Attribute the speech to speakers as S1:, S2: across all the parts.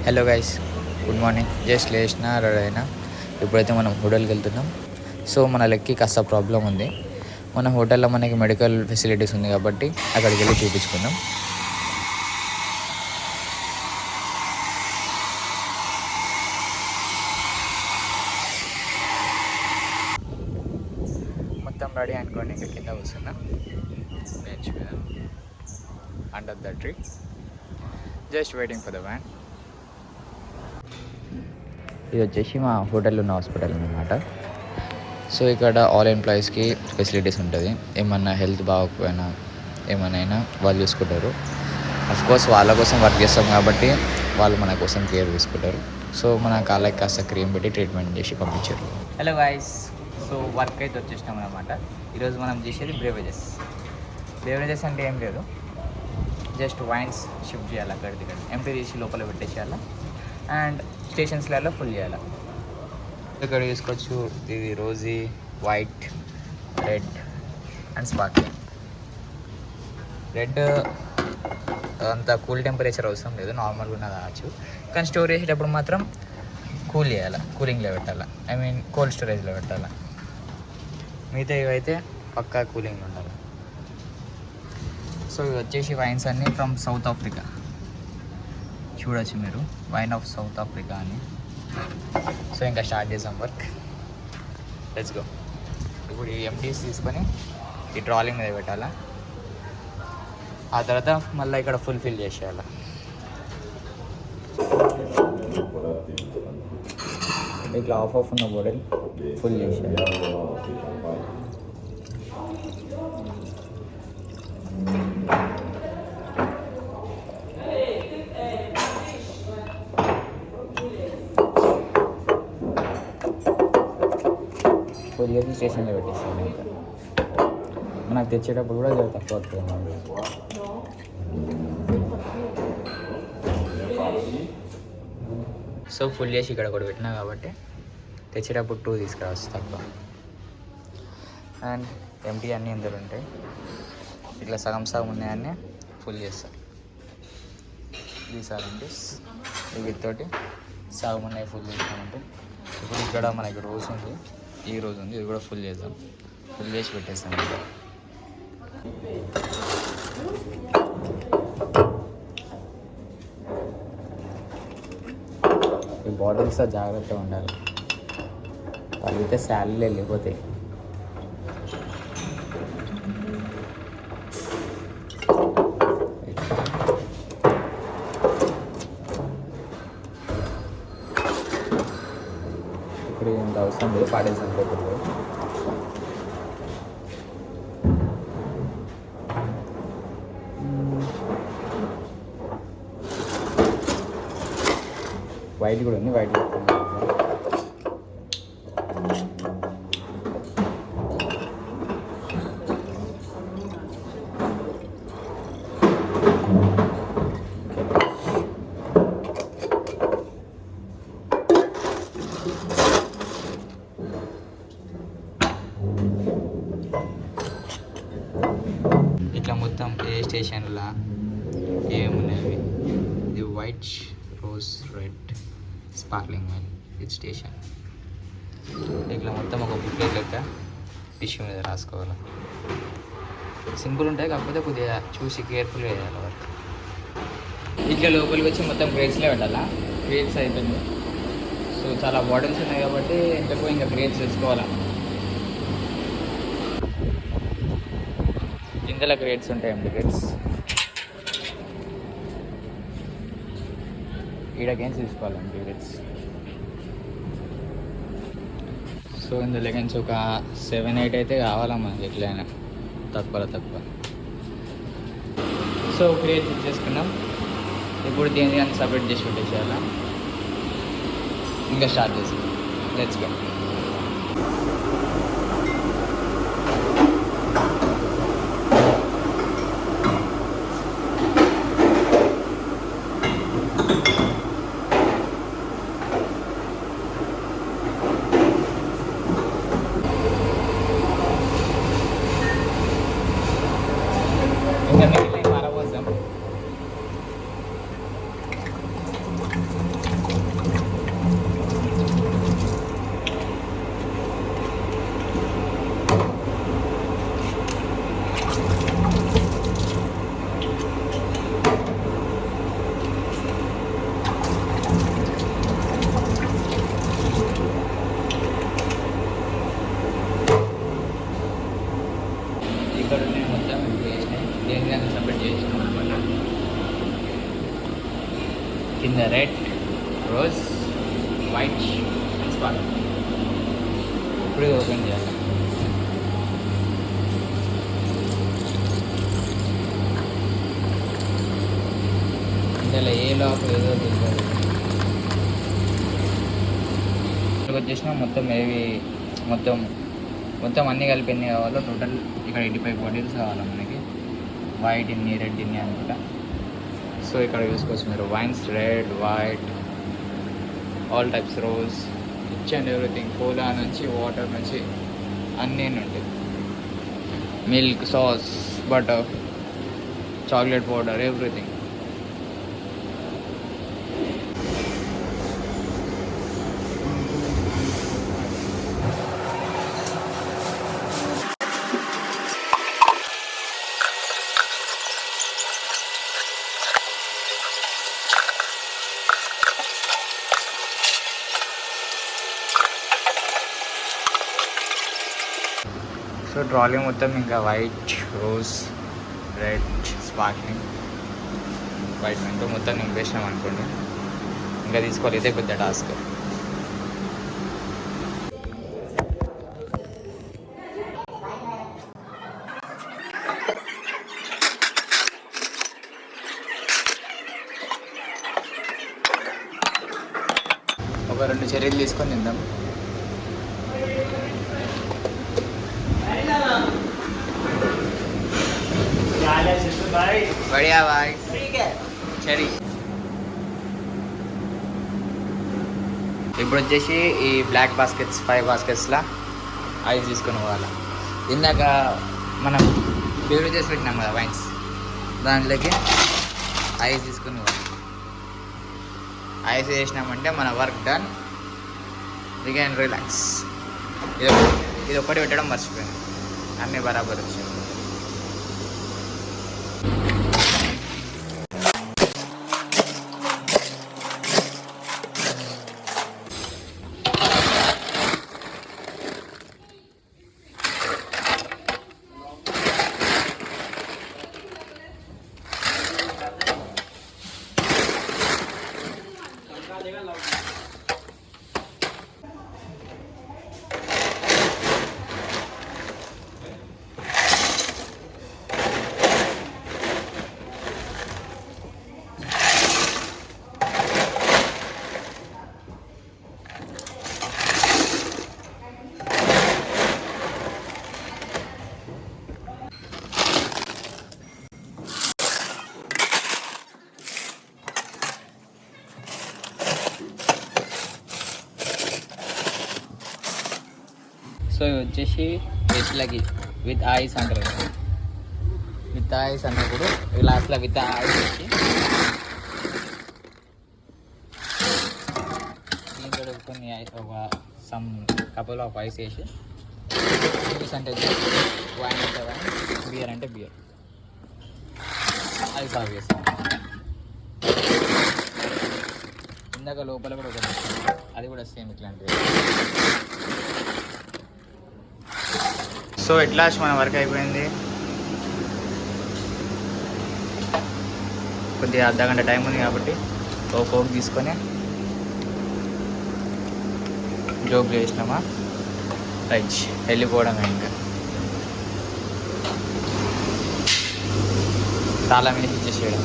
S1: Hello guys, good morning. Just లేచిన ready అయినా. ఇప్పుడైతే మనం హోటల్కి వెళ్తున్నాం. సో మన లెక్కి కాస్త ప్రాబ్లం ఉంది. మన హోటల్లో మనకి మెడికల్ ఫెసిలిటీస్ ఉంది కాబట్టి అక్కడికి వెళ్ళి చూపించుకుందాం. మొత్తం రెడీ అనుకోండి. ఇంకా కింద కూర్చున్నా బెంచ్ మీద under the tree, just waiting for the van. ఇది వచ్చేసి మా హోటల్లో ఉన్న హాస్పిటల్ అన్నమాట. సో ఇక్కడ ఆల్ ఎంప్లాయీస్కి ఫెసిలిటీస్ ఉంటుంది. ఏమన్నా హెల్త్ బాగోకపోయినా ఏమైనా వాళ్ళు చూసుకుంటారు. కోర్స్ వాళ్ళ కోసం వర్క్ చేస్తాం కాబట్టి వాళ్ళు మన కోసం కేర్ తీసుకుంటారు. సో మన కాళ్ళకి కాస్త క్రీమ్ పెట్టి ట్రీట్మెంట్ చేసి పంపించారు. హలో గాయస్, సో వర్క్ అయితే వచ్చేసినాం అనమాట. ఈరోజు మనం చేసేది బ్రేవరేజెస్ అంటే ఏం లేదు, జస్ట్ వైన్స్ షిఫ్ట్ చేయాలి. అక్కడికి ఎంటీ తీసి లోపల పెట్టేసేయాలి అండ్ స్టేషన్స్లలో ఫుల్ చేయాలి. ఇక్కడ తీసుకోవచ్చు. ఇది rosé, white, red and sparkling. Red అంత కూల్ టెంపరేచర్ అవసరం లేదు, నార్మల్గా ఉన్న తాగచ్చు. కానీ స్టోర్ చేసేటప్పుడు మాత్రం కూల్ చేయాలి, కూలింగ్లో పెట్టాలి. ఐ మీన్ కోల్డ్ స్టోరేజ్లో పెట్టాలి. మిగతా ఇవైతే పక్కా కూలింగ్లో ఉండాలి. సో ఇవి వచ్చేసి వైన్స్ అన్నీ ఫ్రమ్ సౌత్ ఆఫ్రికా. చూడొచ్చు మీరు, వైన్ ఆఫ్ సౌత్ ఆఫ్రికా అని. సో ఇంకా స్టార్ట్ చేసాం వర్క్. Let's go. ఇప్పుడు ఈ ఎంటీస్ తీసుకొని ఈ ట్రాలీ మీద పెట్టాలా. ఆ తర్వాత మళ్ళీ ఇక్కడ ఫుల్ఫిల్ చేసేయాలి. ఇట్లా ఆఫ్ ఉన్న బాటిల్ ఫుల్ చేసేయాలి. ఫుల్ చేసి స్టేషన్లో పెట్టేస్తాను. ఇంకా మనకు తెచ్చేటప్పుడు కూడా చాలా తక్కువ వస్తుంది. సో ఫుల్ చేసి ఇక్కడ కూడా పెట్టినా కాబట్టి తెచ్చేటప్పుడు 2 తీసుకురావచ్చు తక్కువ. అండ్ ఎంటీ అన్నీ ఇందులో ఉంటాయి. ఇట్లా సగం సగం ఉన్నాయన్నీ ఫుల్ చేస్తారు. దీసారి వీటితోటి సగం ఉన్నాయి ఫుల్ చేస్తామంటే. ఇప్పుడు ఇక్కడ మనకి రోజు ఉంది, ఈ రోజు ఉంది, ఇది కూడా ఫుల్ చేద్దాం. ఫుల్ చేసి పెట్టేస్తాం. ఈ బాటిల్స్తో జాగ్రత్తగా ఉండాలి, పలిగితే శాలరీలు వెళ్ళిపోతాయి. ఇప్పుడు ఇంత అవసరం లేదు, పాడేసాం పేపర్లో. వైట్ కూడా ఉంది, వైట్ ఇట్లా మొత్తం ఏ స్టేషన్లా ఏమున్నాయి. ఇది white, rosé, red, sparkling wine, ఇది స్టేషన్. ఇట్లా మొత్తం ఒక బుక్లెట్ లెక్క టిష్యూ మీద రాసుకోవాలి. సింపుల్ ఉంటాయి, కాకపోతే కొద్దిగా చూసి కేర్ఫుల్గా చేయాలి వర్క్. ఇట్లా లోపలికి వచ్చి మొత్తం గ్రేడ్స్లో పెట్టాలా. గ్రేడ్స్ అయిపోయింది. సో చాలా బాటిల్స్ ఉన్నాయి కాబట్టి ఎంతకు ఇంకా గ్రేడ్స్ తెచ్చుకోవాలన్నమాట. ఇందులో గ్రేడ్స్ ఉంటాయి, ఎండి గ్రేడ్స్. ఈడకేన్స్ తీసుకోవాలండి గ్రేడ్స్. సో ఇందులో నుంచి ఒక 7-8 అయితే కావాలమ్మా, ఎట్లయినా తక్కువ. సో గ్రేడ్స్ ఇచ్చేసుకున్నాం. ఇప్పుడు దీన్ని అని సపరేట్ చేసి పెట్టేసేయాలా. ఇంకా స్టార్ట్ చేసాం. Let's go. ఇంకా మిగిలిన పారబోసాం. కింద రెడ్, రోజ్, వైట్ స్పాట్. ఇప్పుడు ఇది ఓపెన్ చేయాలి. ఇందులో ఏ లోపల ఏదో తెలియదు. ఇక్కడికి వచ్చేసిన మొత్తం ఏవి మొత్తం మొత్తం అన్నీ కలిపి ఎన్ని కావాలో టోటల్ ఇక్కడ 85 బాటిల్స్ కావాలి మనకి. వైట్ ఇన్ని, రెడ్ ఇన్ని అనుకుంటా. సో ఇక్కడ చూసుకోవచ్చు మీరు wines, red, white, all types, rosé, each and everything. Cola నుంచి వాటర్ నుంచి అన్నీ ఉంటాయి. Milk, sauce, butter, chocolate powder, everything. So trolley మొత్తం ఇంకా white, rosé, red, sparkling, white మెంతో మొత్తం నింపేసినాం అనుకోండి. ఇంకా తీసుకోవాలి, ఇదే పెద్ద టాస్క్. ఒక 2 చెర్రీలు తీసుకొని తిందాం. बढ़िया भाई, ठीक है చెరీ. ఇప్పుడు వచ్చేసి ఈ బ్లాక్ బాస్కెట్స్ 5 బాస్కెట్స్లా ఐస్ తీసుకొని పోవాలి. ఇందాక మనం ప్యూర్ చేసి పెట్టినాం కదా వైన్స్, దాంట్లోకి ఐస్ తీసుకొని పోవాలి. ఐస్ చేసినామంటే మన work done, we can relax. ఇది ఒక్కటి పెట్టడం మర్చిపోయింది, అన్నీ బరాబర్ వచ్చాయి. సో ఇవి వచ్చేసి వెజ్లకి విత్ ఐస్ అంటారు కదా. విత్ ఐస్ అన్నప్పుడు లాస్ట్లో విత్ ఐస్ వచ్చి దీంతో కొన్ని ఐస్, ఒక సమ్ కపుల్ ఆఫ్ ఐస్ వేసి, జ్యూస్ అంటే వైన్ అంటే వైన్, బియర్ అంటే బియర్, అది సర్వ్ చేస్తాం. ఇందాక లోపల కూడా ఒక అది కూడా సేమ్ ఇట్లాంటిది. సో ఎట్లా మన వర్క్ అయిపోయింది. కొద్దిగా అర్ధగంట టైం ఉంది కాబట్టి ఒక కోక్ తీసుకొని జోక్ చేసినామా, రైట్ వెళ్ళిపోవడమే. ఇంకా చాలా మీద ఇచ్చేసేయడం.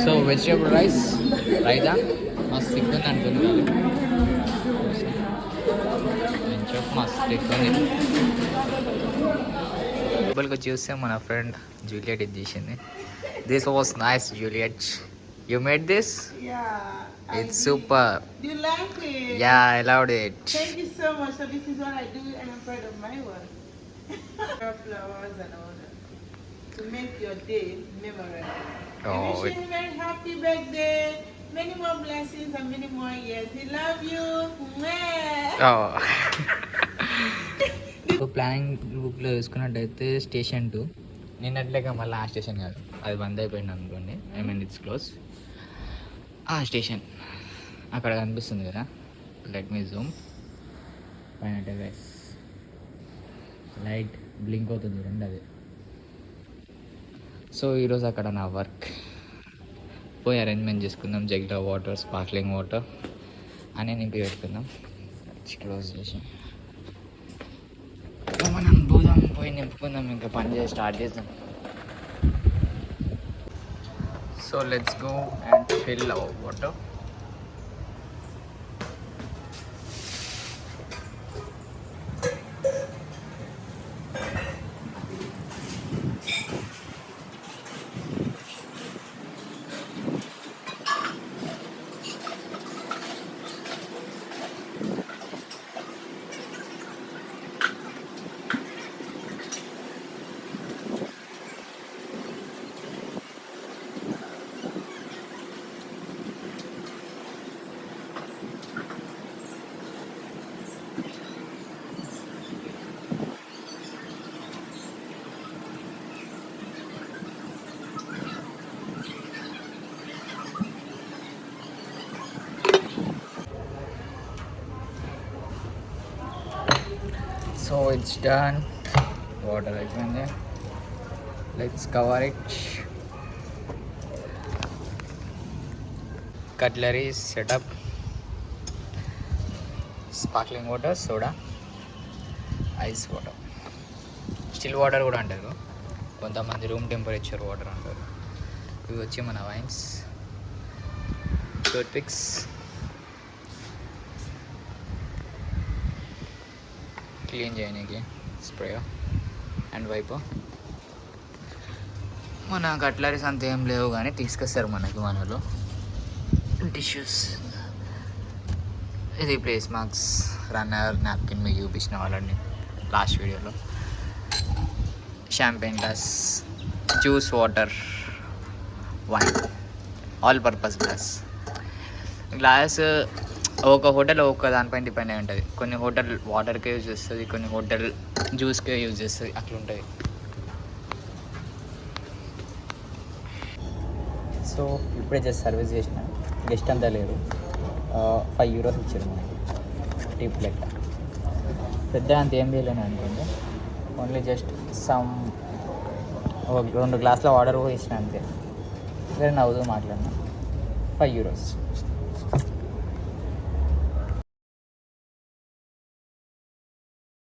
S1: సో వెజిటేబుల్ రైస్, రైతా మస్తు ఎక్కువ అనుకుంది. మస్తు ఎక్కువ. లోపలికి చూస్తే మన ఫ్రెండ్ జూలియట్ ఇది చేసింది. This was nice Juliet, you made this? It's super.
S2: Do you like it?
S1: Yeah, I loved it.
S2: Thank you so much. So this is what I do, and I'm proud of my work. Flowers and all that to make your day memorable.
S1: Oh,
S2: I wish you a very happy birthday, many more blessings and many more years. We love you.
S1: Oh. So planning బుక్లో చూసుకున్నట్టయితే station 2 నిన్నట్లేక మళ్ళీ ఆ station కాదు, అది బంద్ అయిపోయింది అనుకోండి. I mean it's close. ఆ station అక్కడ కనిపిస్తుంది కదా, లెట్ మీ జూమ్ పైన గైస్. బ్లింక్ అవుతుంది చూడండి అది. సో ఈరోజు అక్కడ నా వర్క్ పోయి అరేంజ్మెంట్ చేసుకుందాం. జగ్లో వాటర్, స్పార్క్లింగ్ వాటర్ అని నింపి పెట్టుకుందాం. క్లోజ్ చేసి మనం పోయి నింపుకుందాం. ఇంకా పని చేసి స్టార్ట్ చేద్దాం. So let's go and fill our water. So it's done. Water అయిపోయింది. Let's cover it. Cutlery setup, sparkling water, soda, ice water, still water కూడా అంటారు కొంతమంది, రూమ్ టెంపరేచర్ వాటర్ అంటారు. ఇవి వచ్చి మన వైన్స్, టూత్ పిక్స్, క్లీన్ చేయడానికి స్ప్రే అండ్ వైపర్. మన కట్లరీస్ అంత ఏం లేవు కానీ తీసుకొస్తారు మనకి మనలో. టిష్యూస్, ఇది ప్లేస్ మార్క్స్, రన్నర్, నాప్కిన్ మీకు చూపించిన వాళ్ళని లాస్ట్ వీడియోలో. Champagne glass, juice, water, wine, all purpose glass. Glass ఒక హోటల్ ఒక్క దానిపైన డిపెండ్ అయి ఉంటుంది. కొన్ని హోటల్ వాటర్కే యూజ్ చేస్తుంది, కొన్ని హోటల్ జ్యూస్కే యూజ్ చేస్తుంది, అట్లా ఉంటుంది. సో ఇప్పుడే జస్ట్ సర్వీస్ చేసిన, గెస్ట్ అంతా లేరు. 5 euros ఇచ్చారు మనకి టిప్ లెక్క. పెద్ద అంత ఏం చేయలేను అనుకోండి, ఓన్లీ జస్ట్ సమ్ 2 గ్లాసుల వాటర్ కూడా ఇచ్చిన అంతే. వేరే నవ్వుతూ మాట్లాడినా. 5 euros.